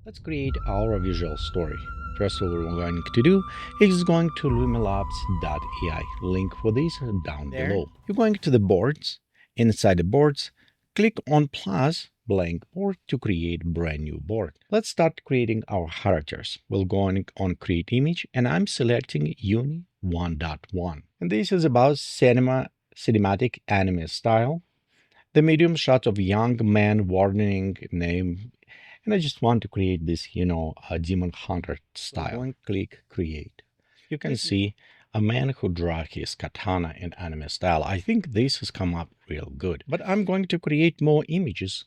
Let's create our visual story. First, what we're going to do is going to lumelabs.ai. Link for this down below. You're going to the boards. Inside the boards, click on plus blank board to create brand new board. Let's start creating our characters. We'll go on create image, and I'm selecting Uni 1.1. And this is about cinematic anime style. The medium shot of young man warning name, and I just want to create this, a demon hunter style. And click create. You can see a man who draw his katana in anime style. I think this has come up real good, but I'm going to create more images,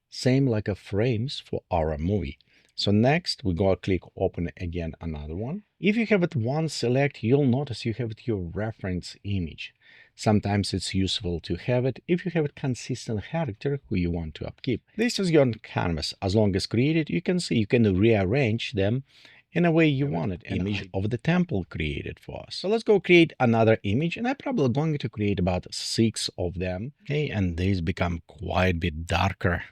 same like a frames for our movie. So next we go click open again another one. If you have it one select, you'll notice you have your reference image. Sometimes it's useful to have it if you have a consistent character who you want to upkeep. This is your canvas. As long as created, you can see you can rearrange them in a way you want it. Image of the temple created for us. So let's go create another image, and I'm probably going to create about 6 of them. Okay, and these become quite a bit darker.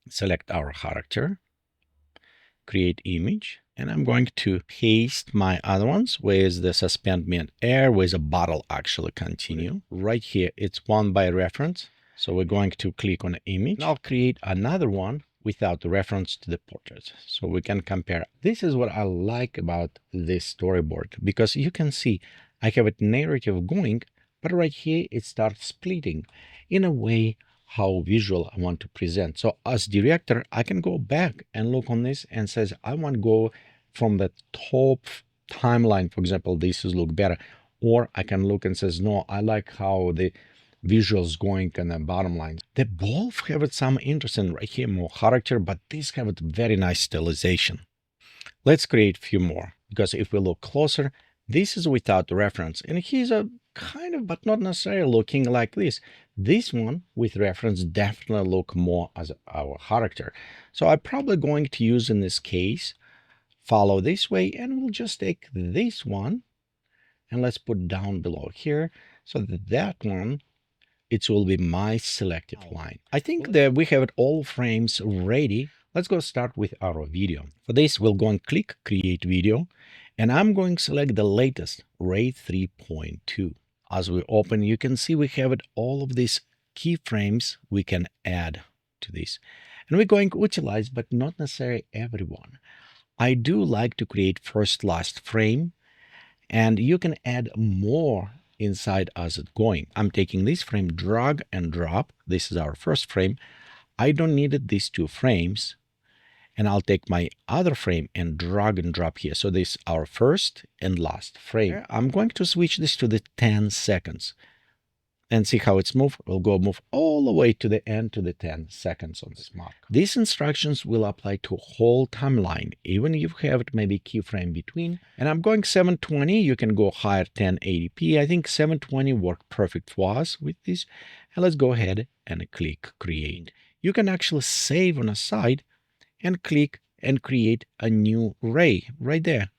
Select our character, create image, and I'm going to paste my other ones with the suspend mid-air with a bottle actually continue. Right here, it's one by reference. So we're going to click on image. I'll create another one without the reference to the portrait. So we can compare. This is what I like about this storyboard, because you can see I have a narrative going, but right here it starts splitting in a way how visual I want to present. So as director, I can go back and look on this and says, I want to go from the top timeline, for example, this is look better. Or I can look and says, no, I like how the visuals going on the bottom line. They both have some interesting right here, more character, but these have a very nice stylization. Let's create a few more, because if we look closer, this is without reference, and he's a kind of, but not necessarily looking like this. This one with reference definitely look more as our character. So I'm probably going to use in this case, follow this way, and we'll just take this one and let's put down below here. So that one, it will be my selected line. I think that we have all frames ready. Let's go start with our video. For this, we'll go and click create video, and I'm going to select the latest Ray3.2. As we open, you can see we have all of these keyframes we can add to this. And we're going to utilize, but not necessarily everyone. I do like to create first last frame, and you can add more inside as it's going. I'm taking this frame, drag and drop. This is our first frame. I don't need these 2 frames. And I'll take my other frame and drag and drop here. So this is our first and last frame. I'm going to switch this to the 10 seconds and see how it's moved. We'll go move all the way to the end to the 10 seconds on this mark. These instructions will apply to whole timeline, even if you have maybe keyframe between. And I'm going 720. You can go higher 1080p. I think 720 worked perfect for us with this. And let's go ahead and click create. You can actually save on a side and click and create a new ray right there.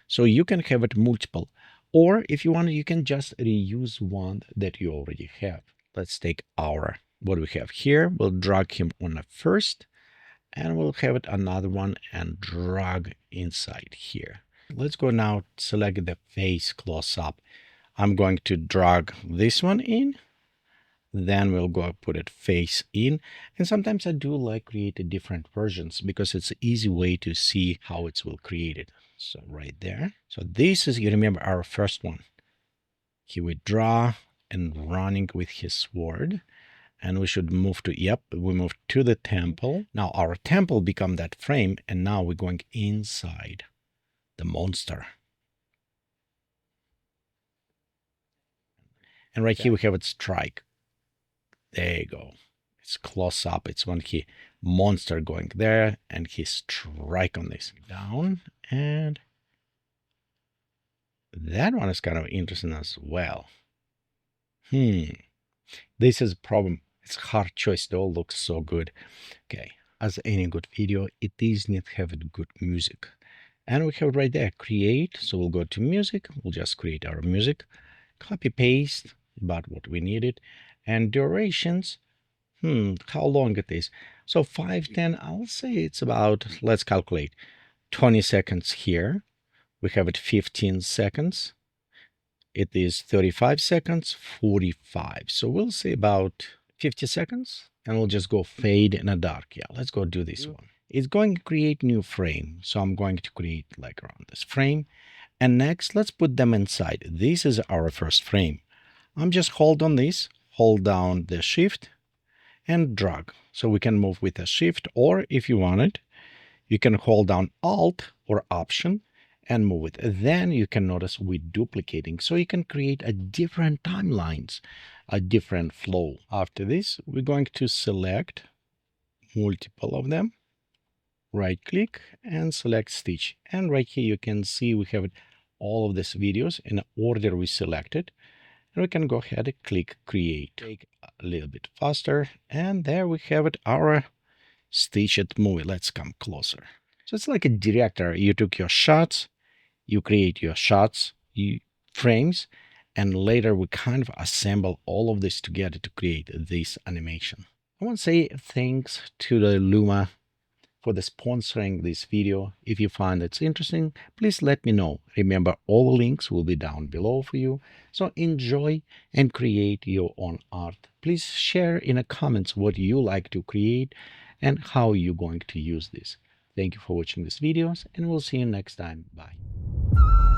So you can have it multiple. Or if you want, you can just reuse one that you already have. Let's take our, what we have here. We'll drag him on the first, and we'll have it another one and drag inside here. Let's go now, select the face close up. I'm going to drag this one in. Then we'll go put it face in. And sometimes I do like create different versions because it's an easy way to see how it will create it. So right there. So this is, you remember our first one. He would draw and running with his sword. And we should move to, yep, we move to the temple. Now our temple become that frame. And now we're going inside the monster. And right here we have it strike. There you go. It's close up. It's when he monster going there and he strike on this down. And that one is kind of interesting as well. This is a problem. It's a hard choice. They all look so good. Okay. As any good video, it does need to have good music. And we have right there, create. So we'll go to music. We'll just create our music. Copy, paste about what we needed. And durations, how long it is. So 5, 10, I'll say it's about, let's calculate, 20 seconds here. We have it 15 seconds. It is 35 seconds, 45. So we'll say about 50 seconds, and we'll just go fade in a dark. Yeah, let's go do this one. It's going to create new frame. So I'm going to create like around this frame. And next, let's put them inside. This is our first frame. I'm just hold on this, hold down the shift and drag. So we can move with a shift, or if you want it, you can hold down Alt or Option and move it. Then you can notice we're duplicating. So you can create a different timelines, a different flow. After this, we're going to select multiple of them, right click and select stitch. And right here, you can see we have all of these videos in order we selected. And we can go ahead and click create. Take a little bit faster. And there we have it, our stitched movie. Let's come closer. So it's like a director. You took your shots, you create your shots, frames, and later we kind of assemble all of this together to create this animation. I want to say thanks to the Luma for the sponsoring this video. If you find it's interesting, please let me know. Remember, all the links will be down below for you. So enjoy and create your own art. Please share in the comments what you like to create and how you're going to use this. Thank you for watching these videos, and we'll see you next time. Bye.